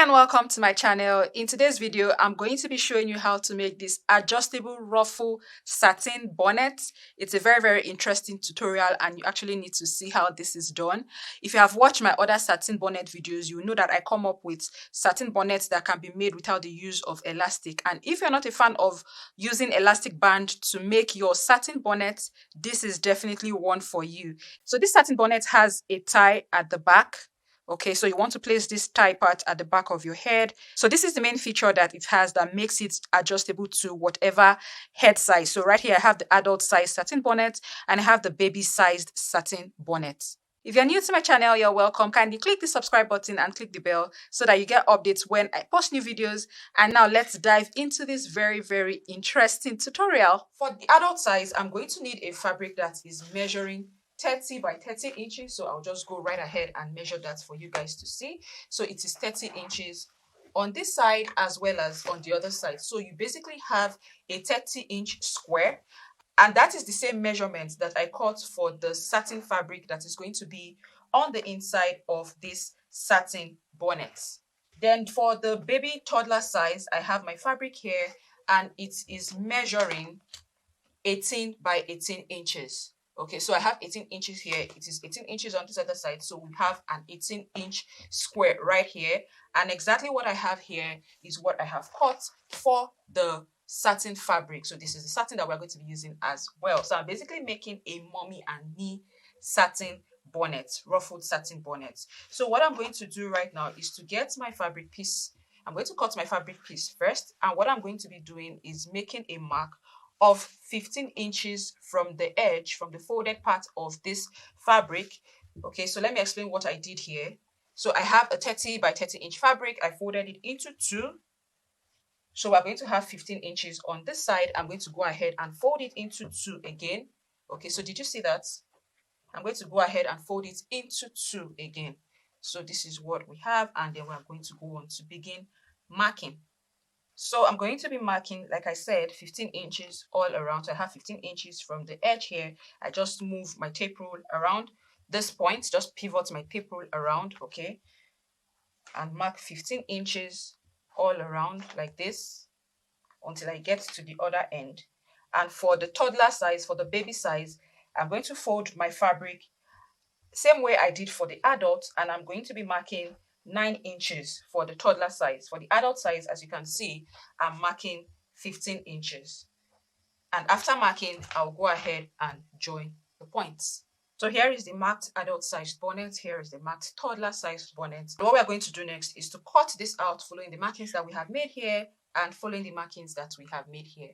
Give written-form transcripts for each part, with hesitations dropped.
And welcome to my channel. In today's video, I'm going to be showing you how to make this adjustable ruffle satin bonnet. It's a very interesting tutorial and you actually need to see how this is done. If you have watched my other satin bonnet videos, you know that I come up with satin bonnets that can be made without the use of elastic. And if you're not a fan of using elastic band to make your satin bonnet, this is definitely one for you. So this satin bonnet has a tie at the back. Okay, so you want to place this tie part at the back of your head. So this is the main feature that it has that makes it adjustable to whatever head size. So right here, I have the adult size satin bonnet and I have the baby sized satin bonnet. If you're new to my channel, you're welcome. Kindly click the subscribe button and click the bell so that you get updates when I post new videos. And now let's dive into this very interesting tutorial. For the adult size, I'm going to need a fabric that is measuring 30 by 30 inches. So I'll just go right ahead and measure that for you guys to see. So it is 30 inches on this side as well as on the other side. So you basically have a 30-inch square. And that is the same measurement that I cut for the satin fabric that is going to be on the inside of this satin bonnet. Then for the baby toddler size, I have my fabric here and it is measuring 18 by 18 inches. Okay, so I have 18 inches here. It is 18 inches on this other side. So we have an 18-inch square right here. And exactly what I have here is what I have cut for the satin fabric. So this is the satin that we're going to be using as well. So I'm basically making a mommy and me satin bonnet, ruffled satin bonnet. So what I'm going to do right now is to get my fabric piece. I'm going to cut my fabric piece first. And what I'm going to be doing is making a mark of 15 inches from the edge, from the folded part of this fabric. Okay, so let me explain what I did here. So I have a 30 by 30 inch fabric. I folded it into two. So we're going to have 15 inches on this side. I'm going to go ahead and fold it into two again. Okay, so did you see that? I'm going to go ahead and fold it into two again. So this is what we have, and then we're going to go on to begin marking. So I'm going to be marking, like I said, 15 inches all around. So I have 15 inches from the edge here. I just move my tape rule around this point, just pivot my tape rule around, okay, and mark 15 inches all around like this until I get to the other end. And for the toddler size, for the baby size, I'm going to fold my fabric same way I did for the adult, and I'm going to be marking 9 inches for the toddler size. For the adult size, as you can see, I'm marking 15 inches. And after marking, I'll go ahead and join the points. So here is the marked adult sized bonnet. Here is the marked toddler sized bonnet. What we're going to do next is to cut this out following the markings that we have made here and following the markings that we have made here.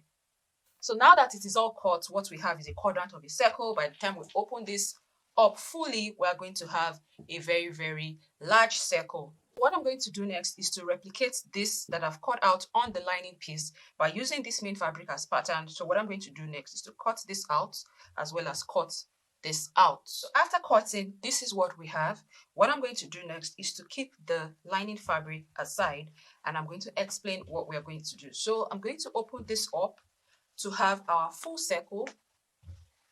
So now that it is all cut, what we have is a quadrant of a circle. By the time we open this up fully, we are going to have a very large circle. What I'm going to do next is to replicate this that I've cut out on the lining piece by using this main fabric as pattern. So what I'm going to do next is to cut this out as well as cut this out. So after cutting, this is what we have. What I'm going to do next is to keep the lining fabric aside, and I'm going to explain what we are going to do. So I'm going to open this up to have our full circle.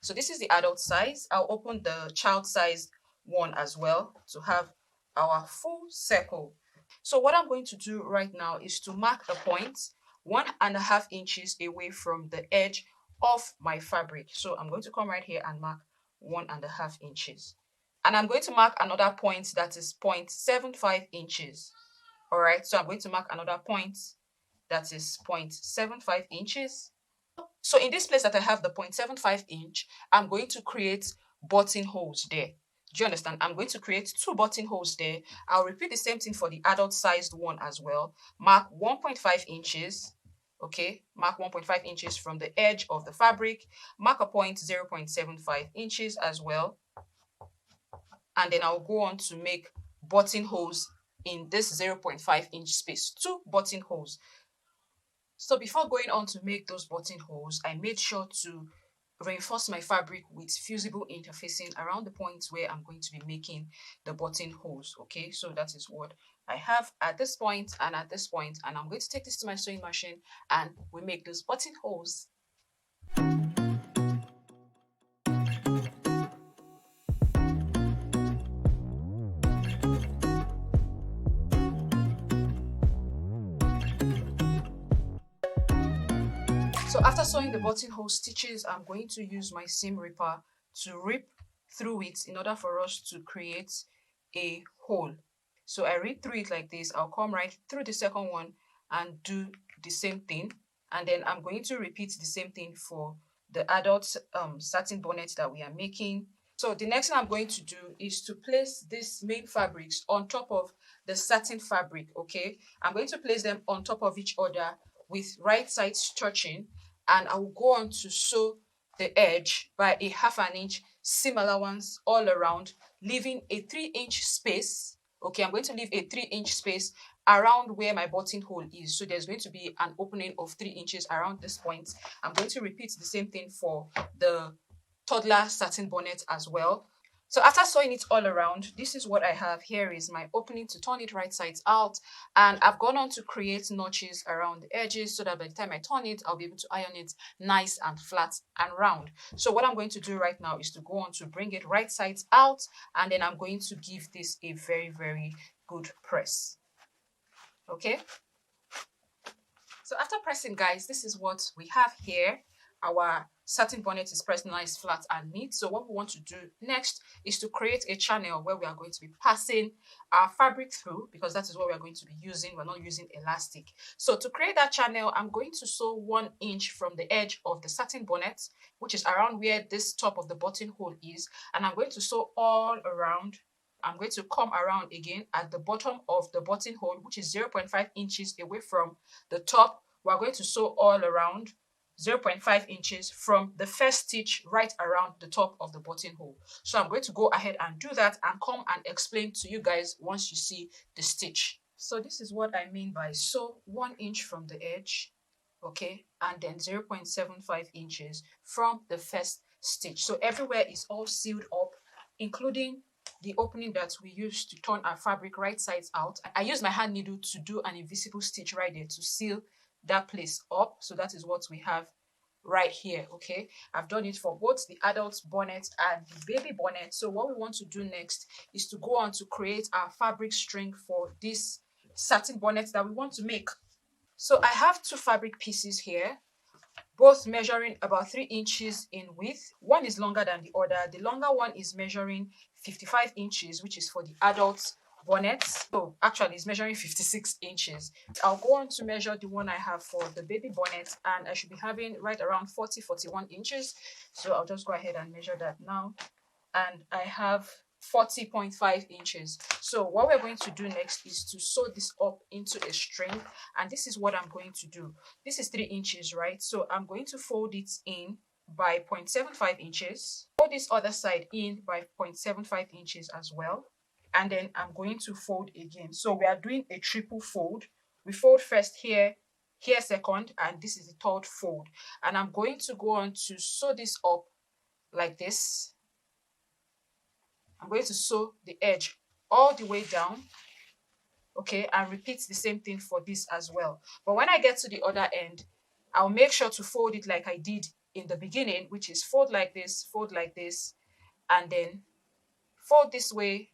So this is the adult size. I'll open the child size one as well to have our full circle. So what I'm going to do right now is to mark a point 1.5 inches away from the edge of my fabric. So I'm going to come right here and mark 1.5 inches. And I'm going to mark another point that is 0.75 inches. All right, so I'm going to mark another point that is 0.75 inches. So in this place that I have the 0.75 inch, I'm going to create buttonholes there. Do you understand? I'm going to create 2 buttonholes there. I'll repeat the same thing for the adult sized one as well. Mark 1.5 inches. Okay, mark 1.5 inches from the edge of the fabric. Mark a point 0.75 inches as well. And then I'll go on to make buttonholes in this 0.5 inch space. 2 buttonholes. So before going on to make those buttonholes, I made sure to reinforce my fabric with fusible interfacing around the points where I'm going to be making the buttonholes. Okay, so that is what I have at this point and at this point, and I'm going to take this to my sewing machine and we make those buttonholes. So after sewing the buttonhole stitches, I'm going to use my seam ripper to rip through it in order for us to create a hole. So I rip through it like this. I'll come right through the second one and do the same thing. And then I'm going to repeat the same thing for the adult satin bonnet that we are making. So the next thing I'm going to do is to place these main fabrics on top of the satin fabric, okay? I'm going to place them on top of each other with right sides touching, and I will go on to sew the edge by a 1/2 inch, similar ones all around, leaving a 3-inch space. Okay, I'm going to leave a 3-inch space around where my buttonhole is. So there's going to be an opening of 3 inches around this point. I'm going to repeat the same thing for the toddler satin bonnet as well. So after sewing it all around, this is what I have. Here is my opening to turn it right sides out, and I've gone on to create notches around the edges so that by the time I turn it, I'll be able to iron it nice and flat and round. So what I'm going to do right now is to go on to bring it right sides out, and then I'm going to give this a very, very good press. Okay, so after pressing, guys, this is what we have here. Our satin bonnet is pressed nice, flat and neat. So what we want to do next is to create a channel where we are going to be passing our fabric through, because that is what we are going to be using. We're not using elastic. So to create that channel, I'm going to sew 1 inch from the edge of the satin bonnet, which is around where this top of the buttonhole is, and I'm going to sew all around. I'm going to come around again at the bottom of the buttonhole, which is 0.5 inches away from the top. We're going to sew all around 0.5 inches from the first stitch right around the top of the buttonhole. So I'm going to go ahead and do that and come and explain to you guys once you see the stitch. So this is what I mean by sew 1 inch from the edge, okay, and then 0.75 inches from the first stitch. So everywhere is all sealed up, including the opening that we use to turn our fabric right sides out. I use my hand needle to do an invisible stitch right there to seal that place up. So that is what we have right here. Okay, I've done it for both the adult bonnet and the baby bonnet. So what we want to do next is to go on to create our fabric string for this satin bonnet that we want to make. So I have 2 fabric pieces here, both measuring about 3 inches in width. One is longer than the other. The longer one is measuring 55 inches, which is for the adult bonnet. So actually it's measuring 56 inches. I'll go on to measure the one I have for the baby bonnet, and I should be having right around 41 inches. So I'll just go ahead and measure that now. And I have 40.5 inches. So what we're going to do next is to sew this up into a string, and this is what I'm going to do. This is 3 inches, right? So I'm going to fold it in by 0.75 inches, fold this other side in by 0.75 inches as well, and then I'm going to fold again. So we are doing a triple fold. We fold first here, here second, and this is the third fold. And I'm going to go on to sew this up like this. I'm going to sew the edge all the way down, okay, and repeat the same thing for this as well. But when I get to the other end, I'll make sure to fold it like I did in the beginning, which is fold like this, and then fold this way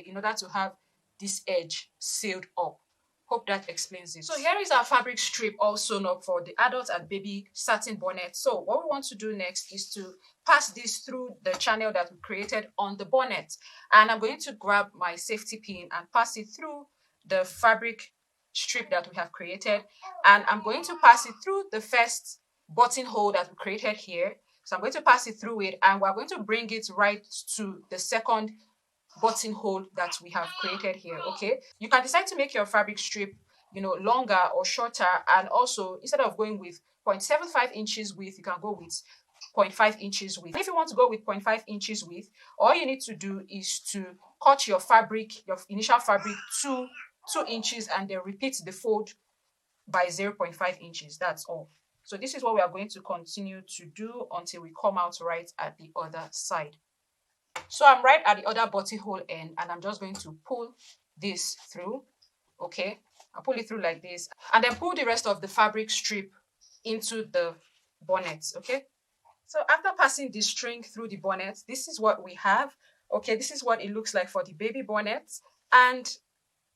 in order to have this edge sealed up. Hope that explains it. So here is our fabric strip all sewn up for the adult and baby satin bonnet. So what we want to do next is to pass this through the channel that we created on the bonnet. And I'm going to grab my safety pin and pass it through the fabric strip that we have created. And I'm going to pass it through the first buttonhole that we created here. So I'm going to pass it through it, and we're going to bring it right to the second buttonhole that we have created here. Okay, you can decide to make your fabric strip, you know, longer or shorter, and also instead of going with 0.75 inches width, you can go with 0.5 inches width. If you want to go with 0.5 inches width, all you need to do is to cut your fabric, your initial fabric, to 2 inches, and then repeat the fold by 0.5 inches. That's all. So this is what we are going to continue to do until we come out right at the other side. So I'm right at the other buttonhole end, and I'm just going to pull this through. Okay, I'll pull it through like this, and then pull the rest of the fabric strip into the bonnet. Okay, so after passing the string through the bonnet, this is what we have. Okay, this is what it looks like for the baby bonnet, and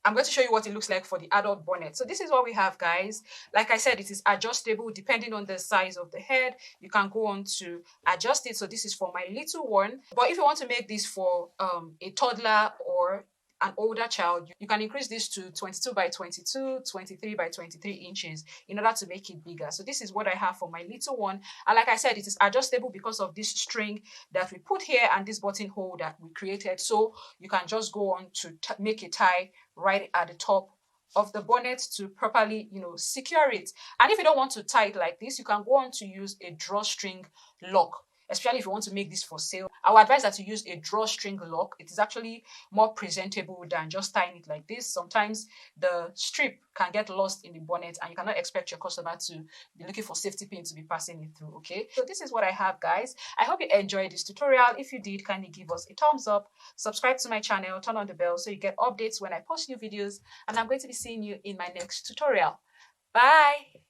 I'm going to show you what it looks like for the adult bonnet. So this is what we have, guys. Like I said, it is adjustable depending on the size of the head. You can go on to adjust it. So this is for my little one. But if you want to make this for a toddler or an older child, you can increase this to 22 by 22, 23 by 23 inches in order to make it bigger. So this is what I have for my little one. And like I said, it is adjustable because of this string that we put here and this buttonhole that we created. So you can just go on to make a tie right at the top of the bonnet to properly, secure it. And if you don't want to tie it like this, you can go on to use a drawstring lock. Especially if you want to make this for sale, I would advise that you use a drawstring lock. It is actually more presentable than just tying it like this. Sometimes the strip can get lost in the bonnet and you cannot expect your customer to be looking for safety pin to be passing it through, okay? So this is what I have, guys. I hope you enjoyed this tutorial. If you did, kindly give us a thumbs up, subscribe to my channel, turn on the bell so you get updates when I post new videos, and I'm going to be seeing you in my next tutorial. Bye!